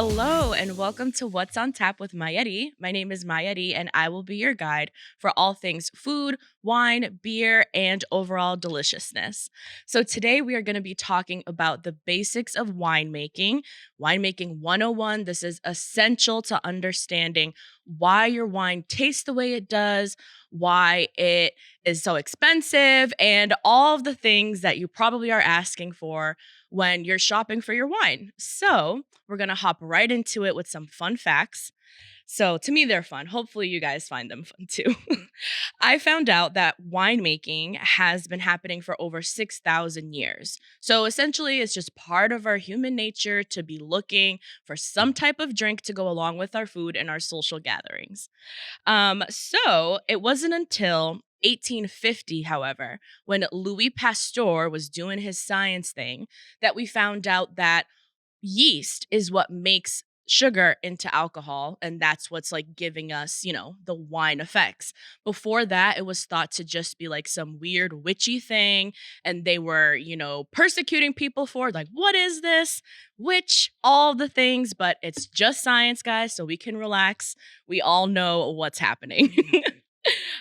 Hello and welcome to What's on Tap with Mayari. My name is Mayari and I will be your guide for all things food, wine, beer, and overall deliciousness. So today we are going to be talking about the basics of winemaking 101. This is essential to understanding why your wine tastes the way it does, why it is so expensive, and all of the things that you probably are asking for when you're shopping for your wine. So, we're going to hop right into it with some fun facts. So, to me, they're fun. Hopefully, you guys find them fun too. I found out that winemaking has been happening for over 6,000 years. So, essentially, it's just part of our human nature to be looking for some type of drink to go along with our food and our social gatherings. So it wasn't until 1850, however, when Louis Pasteur was doing his science thing, that we found out that yeast is what makes sugar into alcohol, and that's what's like giving us, the wine effects. Before that, it was thought to just be like some weird witchy thing, and they were, persecuting people for it, like, what is this? Witch, all the things, but it's just science, guys, so we can relax. We all know what's happening.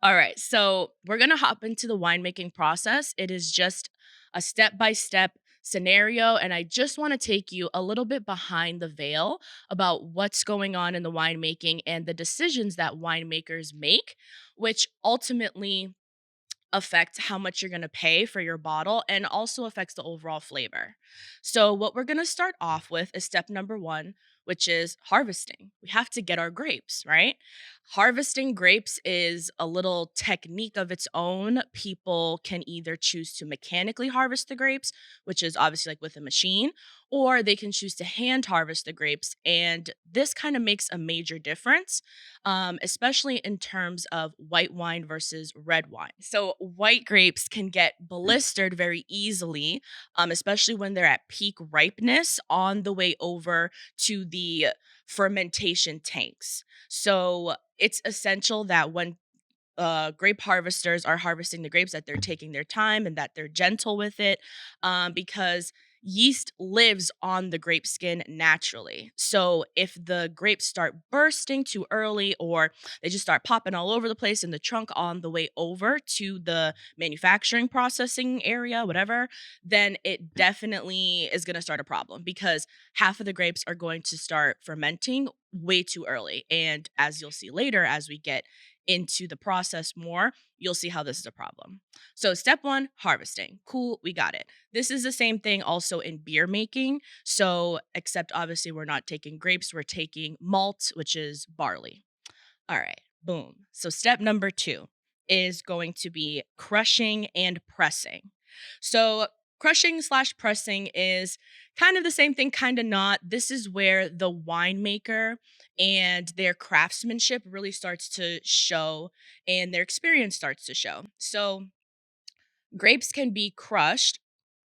All right, so we're gonna hop into the winemaking process. It is just a step by step scenario, and I just want to take you a little bit behind the veil about what's going on in the winemaking and the decisions that winemakers make, which ultimately affect how much you're going to pay for your bottle and also affects the overall flavor. So, what we're going to start off with is step number one, which is harvesting. We have to get our grapes, right? Harvesting grapes is a little technique of its own. People can either choose to mechanically harvest the grapes, which is obviously like with a machine, or they can choose to hand harvest the grapes. And this kind of makes a major difference, especially in terms of white wine versus red wine. So, white grapes can get blistered very easily, especially when they're at peak ripeness on the way over to the fermentation tanks. So, it's essential that when grape harvesters are harvesting the grapes that they're taking their time and that they're gentle with it, because yeast lives on the grape skin naturally. So if the grapes start bursting too early or they just start popping all over the place in the trunk on the way over to the manufacturing processing area, whatever, then it definitely is going to start a problem because half of the grapes are going to start fermenting way too early. And as you'll see later, as we get into the process more, you'll see how this is a problem. So, step one, harvesting. Cool, we got it. This is the same thing also in beer making. So, except obviously, we're not taking grapes, we're taking malt, which is barley. All right, boom. So, step number two is going to be crushing and pressing. So, crushing slash pressing is kind of the same thing, kind of not. This is where the winemaker and their craftsmanship really starts to show and their experience starts to show. So, grapes can be crushed,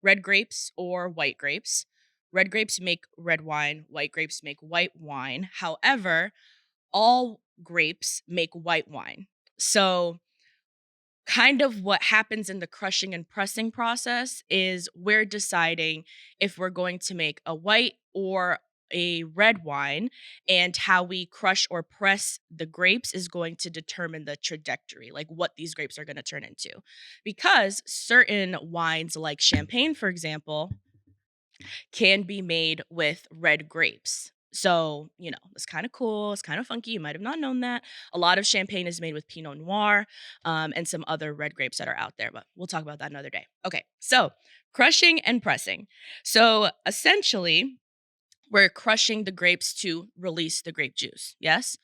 red grapes or white grapes. Red grapes make red wine, white grapes make white wine. However, all grapes make white wine. So, kind of what happens in the crushing and pressing process is we're deciding if we're going to make a white or a red wine, and how we crush or press the grapes is going to determine the trajectory, like what these grapes are going to turn into. Because certain wines, like champagne, for example, can be made with red grapes. So, it's kind of cool. It's kind of funky. You might have not known that. A lot of champagne is made with Pinot Noir, and some other red grapes that are out there, but we'll talk about that another day. Okay, so crushing and pressing. So, essentially, we're crushing the grapes to release the grape juice. Yes.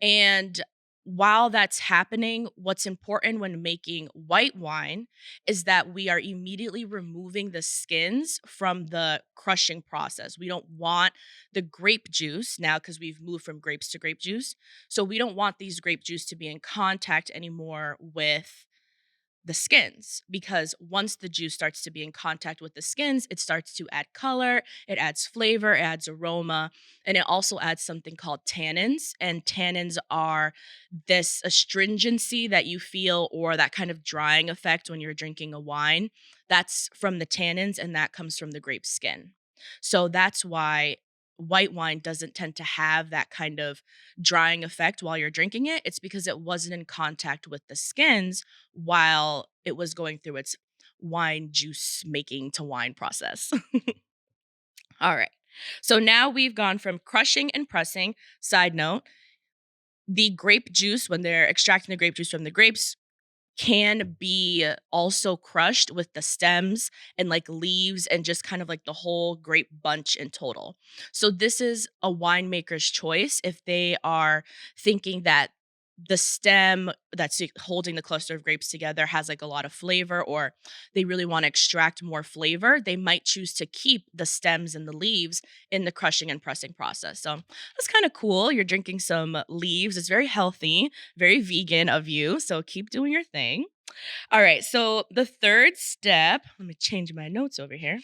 And while that's happening, what's important when making white wine is that we are immediately removing the skins from the crushing process. We don't want the grape juice now because we've moved from grapes to grape juice. So we don't want these grape juice to be in contact anymore with the skins, because once the juice starts to be in contact with the skins, it starts to add color, it adds flavor, it adds aroma, and it also adds something called tannins. And tannins are this astringency that you feel, or that kind of drying effect when you're drinking a wine. That's from the tannins, and that comes from the grape skin. So that's why white wine doesn't tend to have that kind of drying effect while you're drinking it, it's because it wasn't in contact with the skins while it was going through its wine juice making to wine process. All right. So now we've gone from crushing and pressing. Side note, the grape juice, when they're extracting the grape juice from the grapes, can be also crushed with the stems and like leaves and just kind of like the whole grape bunch in total. So this is a winemaker's choice if they are thinking that the stem that's holding the cluster of grapes together has like a lot of flavor, or they really want to extract more flavor, they might choose to keep the stems and the leaves in the crushing and pressing process. So that's kind of cool. You're drinking some leaves. It's very healthy, very vegan of you. So keep doing your thing. All right. So the third step, let me change my notes over here,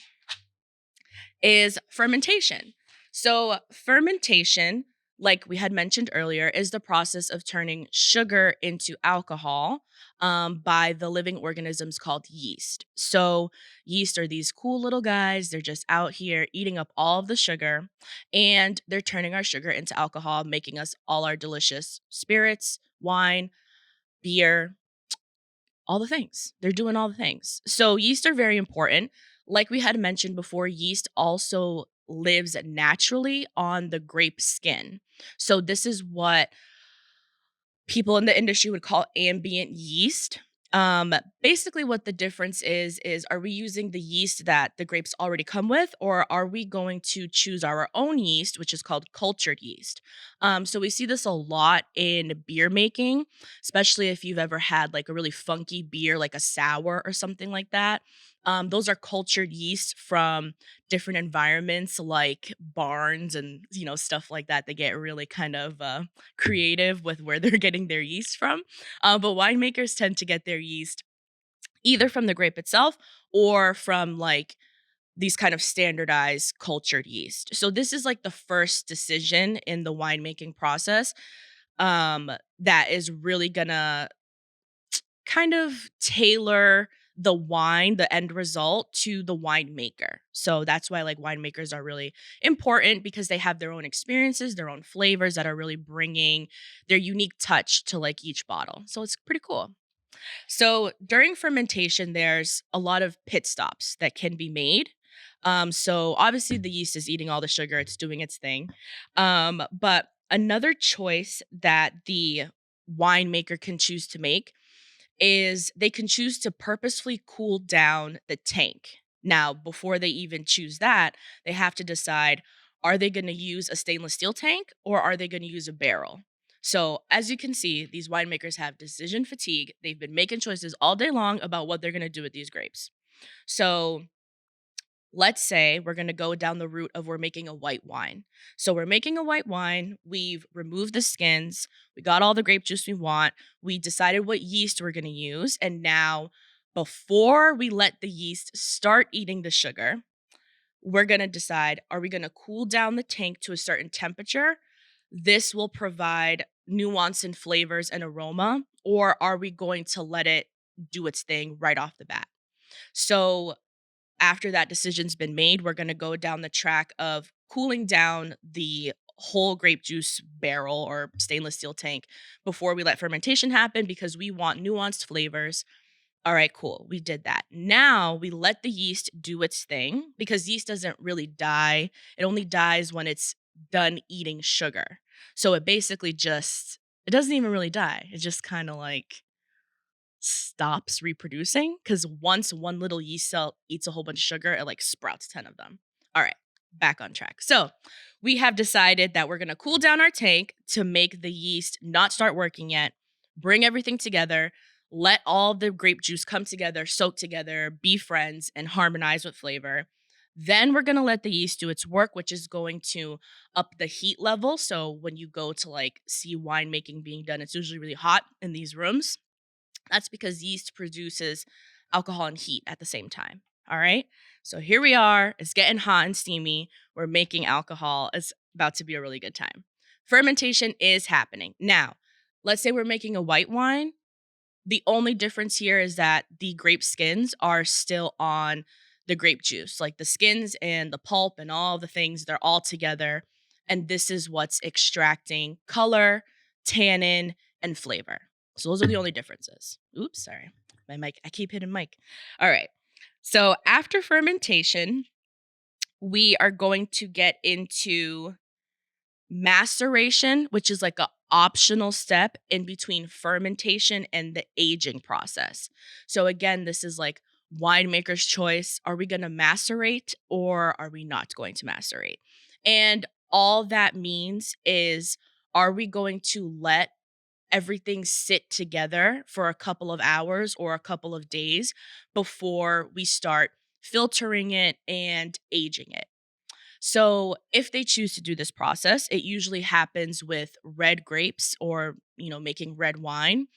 is fermentation. So, fermentation, like we had mentioned earlier, is the process of turning sugar into alcohol by the living organisms called yeast. So, yeast are these cool little guys. They're just out here eating up all of the sugar, and they're turning our sugar into alcohol, making us all our delicious spirits, wine, beer, all the things. They're doing all the things. So yeast are very important. Like we had mentioned before, yeast also lives naturally on the grape skin. So this is what people in the industry would call ambient yeast. Basically, what the difference is are we using the yeast that the grapes already come with, or are we going to choose our own yeast, which is called cultured yeast? So we see this a lot in beer making, especially if you've ever had like a really funky beer, like a sour or something like that. Those are cultured yeast from different environments like barns and stuff like that. They get really kind of creative with where they're getting their yeast from. But winemakers tend to get their yeast either from the grape itself or from like these kind of standardized cultured yeast. So this is like the first decision in the winemaking process that is really gonna kind of tailor the wine, the end result to the winemaker. So that's why like winemakers are really important because they have their own experiences, their own flavors that are really bringing their unique touch to like each bottle. So it's pretty cool. So during fermentation, there's a lot of pit stops that can be made. So obviously the yeast is eating all the sugar, it's doing its thing. But another choice that the winemaker can choose to make is they can choose to purposefully cool down the tank. Now, before they even choose that, they have to decide, are they going to use a stainless steel tank or are they going to use a barrel? So, as you can see, these winemakers have decision fatigue. They've been making choices all day long about what they're going to do with these grapes. So, let's say we're going to go down the route of we're making a white wine. So we're making a white wine. We've removed the skins. We got all the grape juice we want. We decided what yeast we're going to use. And now, before we let the yeast start eating the sugar, we're going to decide, are we going to cool down the tank to a certain temperature? This will provide nuance and flavors and aroma. Or are we going to let it do its thing right off the bat? So after that decision's been made, we're going to go down the track of cooling down the whole grape juice barrel or stainless steel tank before we let fermentation happen because we want nuanced flavors. All right, cool. We did that. Now we let the yeast do its thing because yeast doesn't really die. It only dies when it's done eating sugar. So it basically just, it doesn't even really die. It just kind of like stops reproducing because once one little yeast cell eats a whole bunch of sugar, it like sprouts 10 of them. All right, back on track. So we have decided that we're going to cool down our tank to make the yeast not start working yet, bring everything together, let all the grape juice come together, soak together, be friends, and harmonize with flavor. Then we're going to let the yeast do its work, which is going to up the heat level. So when you go to like see winemaking being done, it's usually really hot in these rooms. That's because yeast produces alcohol and heat at the same time. All right. So here we are. It's getting hot and steamy. We're making alcohol. It's about to be a really good time. Fermentation is happening. Now, let's say we're making a white wine. The only difference here is that the grape skins are still on the grape juice. Like the skins and the pulp and all the things, they're all together. And this is what's extracting color, tannin, and flavor. So those are the only differences. Oops, sorry. My mic, I keep hitting mic. All right. So after fermentation, we are going to get into maceration, which is like a optional step in between fermentation and the aging process. So again, this is like winemaker's choice. Are we going to macerate or are we not going to macerate? And all that means is, are we going to let everything sit together for a couple of hours or a couple of days before we start filtering it and aging it? So, if they choose to do this process, it usually happens with red grapes or, making red wine,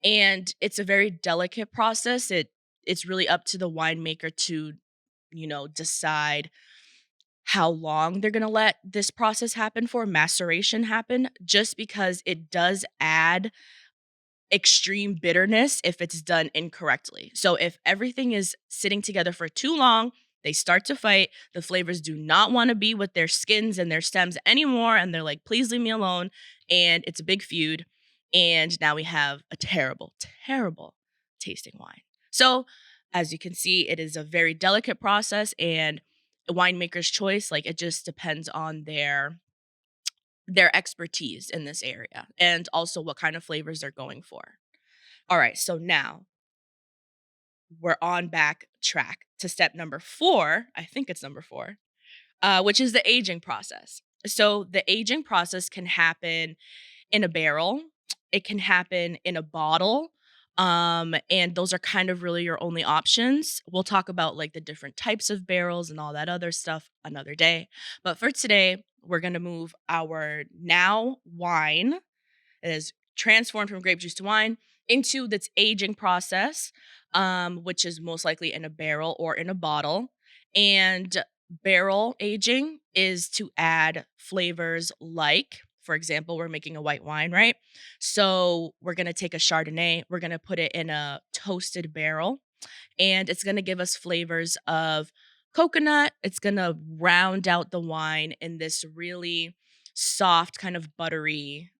and it's a very delicate process. It's really up to the winemaker to, decide how long they're going to let this process happen for, maceration happen, just because it does add extreme bitterness if it's done incorrectly. So if everything is sitting together for too long, they start to fight. The flavors do not want to be with their skins and their stems anymore. And they're like, please leave me alone. And it's a big feud. And now we have a terrible, terrible tasting wine. So as you can see, it is a very delicate process and a winemaker's choice. Like it just depends on their expertise in this area and also what kind of flavors they're going for. All right, so now we're on back track to step number 4. I think it's number 4, which is the aging process. So the aging process can happen in a barrel, it can happen in a bottle. And those are kind of really your only options. We'll talk about like the different types of barrels and all that other stuff another day. But for today, we're going to move our now wine that is transformed from grape juice to wine into this aging process, which is most likely in a barrel or in a bottle. And barrel aging is to add flavors like, for example, we're making a white wine, right? So we're going to take a Chardonnay, we're going to put it in a toasted barrel, and it's going to give us flavors of coconut. It's going to round out the wine in this really soft, kind of buttery,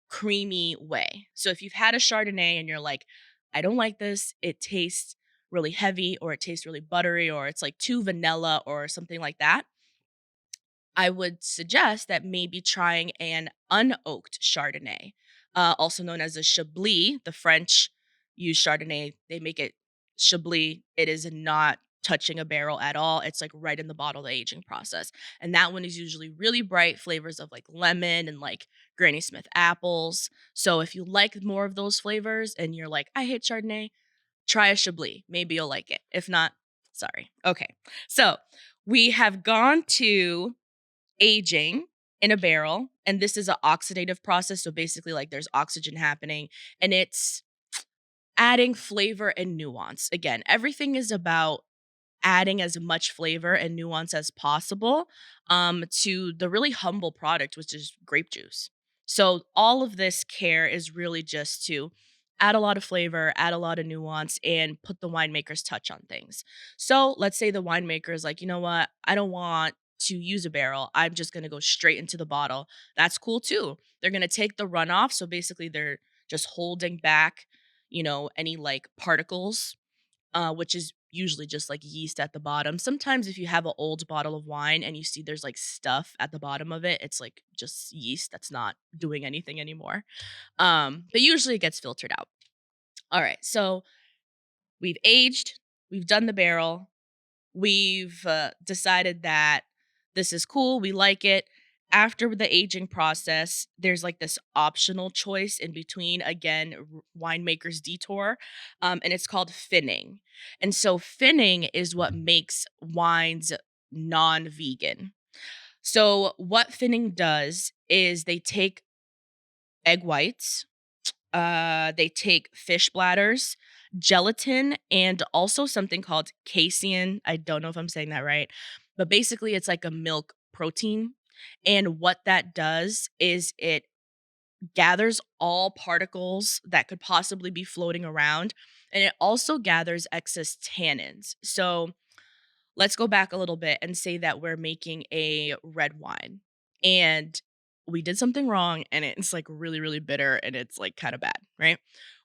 creamy way. So if you've had a Chardonnay and you're like, I don't like this, it tastes really heavy or it tastes really buttery or it's like too vanilla or something like that, I would suggest that maybe trying an unoaked Chardonnay, also known as a Chablis. The French use Chardonnay, they make it Chablis. It is not touching a barrel at all. It's like right in the bottle, the aging process. And that one is usually really bright flavors of like lemon and like Granny Smith apples. So if you like more of those flavors and you're like, I hate Chardonnay, try a Chablis. Maybe you'll like it. If not, sorry. Okay. So we have gone to aging in a barrel, and this is an oxidative process. So basically, like there's oxygen happening, and it's adding flavor and nuance. Again, everything is about adding as much flavor and nuance as possible to the really humble product, which is grape juice. So all of this care is really just to add a lot of flavor, add a lot of nuance, and put the winemaker's touch on things. So let's say the winemaker is like, you know what, I don't want to use a barrel. I'm just going to go straight into the bottle. That's cool too. They're going to take the runoff. So basically, they're just holding back, any like particles, which is usually just like yeast at the bottom. Sometimes if you have an old bottle of wine and you see there's like stuff at the bottom of it, it's like just yeast that's not doing anything anymore. But usually it gets filtered out. All right, so we've aged, we've done the barrel, we've decided that this is cool, we like it. After the aging process, there's like this optional choice in between, again, winemaker's detour, and it's called finning. And so, finning is what makes wines non vegan. So, what finning does is they take egg whites, they take fish bladders, gelatin, and also something called casein. I don't know if I'm saying that right, but basically it's like a milk protein. And what that does is it gathers all particles that could possibly be floating around, and it also gathers excess tannins. So let's go back a little bit and say that we're making a red wine. and we did something wrong and it's like really, really bitter and it's like kind of bad, right?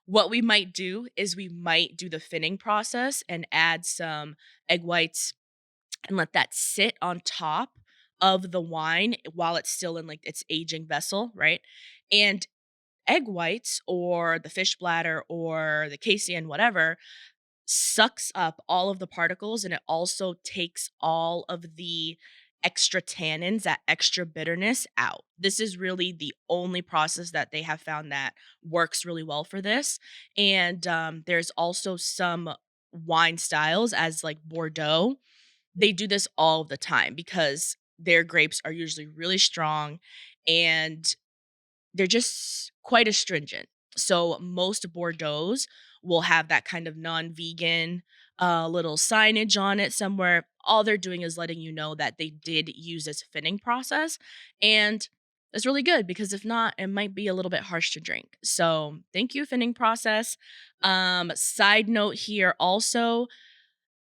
What we might do is we might do the finning process and add some egg whites and let that sit on top of the wine while it's still in like its aging vessel, right? And egg whites or the fish bladder or the casein, whatever, sucks up all of the particles and it also takes all of the extra tannins, that extra bitterness out. This is really the only process that they have found that works really well for this. And there's also some wine styles as like Bordeaux. They do this all the time because their grapes are usually really strong and they're just quite astringent. So most Bordeaux's will have that kind of non-vegan little signage on it somewhere. All they're doing is letting you know that they did use this finning process, and it's really good because if not, it might be a little bit harsh to drink. So thank you, finning process. Side note here also,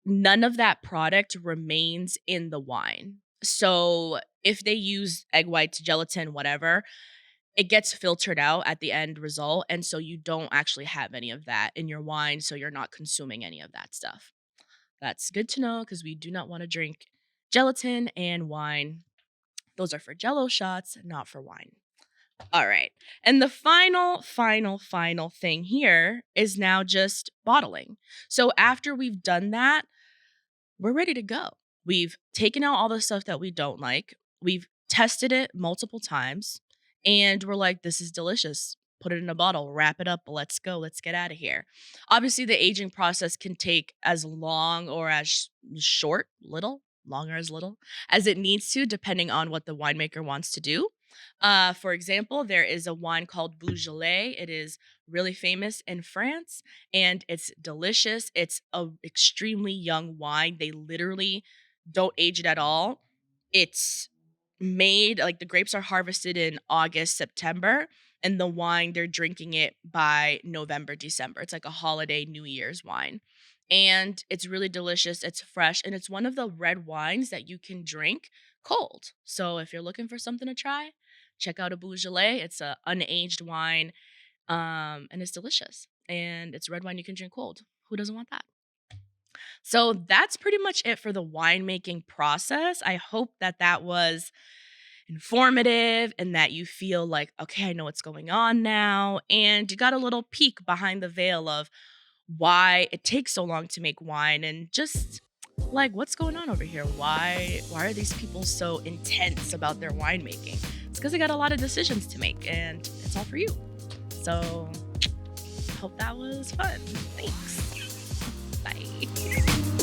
none of that product remains in the wine. So if they use egg whites, gelatin, whatever, it gets filtered out at the end result, and so you don't actually have any of that in your wine, so you're not consuming any of that stuff. That's good to know because we do not wanna drink gelatin and wine. Those are for Jello shots, not for wine. Alright, and the final thing here is now just bottling. So after we've done that, we're ready to go. We've taken out all the stuff that we don't like. We've tested it multiple times and we're like, this is delicious. Put it in a bottle, wrap it up, let's go, let's get out of here. Obviously, the aging process can take as long or as short, little, longer as little, as it needs to, depending on what the winemaker wants to do. For example, there is a wine called Beaujolais. It is really famous in France and it's delicious. It's a extremely young wine. They literally don't age it at all. It's made like the grapes are harvested in August, September, and the wine they're drinking it by November, December. It's like a holiday New Year's wine. And it's really delicious. It's fresh and it's one of the red wines that you can drink cold. So if you're looking for something to try, check out a Beaujolais. It's a unaged wine and it's delicious. And it's red wine you can drink cold. Who doesn't want that? So that's pretty much it for the winemaking process. I hope that that was informative and that you feel like, okay, I know what's going on now. And you got a little peek behind the veil of why it takes so long to make wine and just like what's going on over here. Why are these people so intense about their winemaking? It's because they got a lot of decisions to make and it's all for you. So hope that was fun. Thanks. Bye.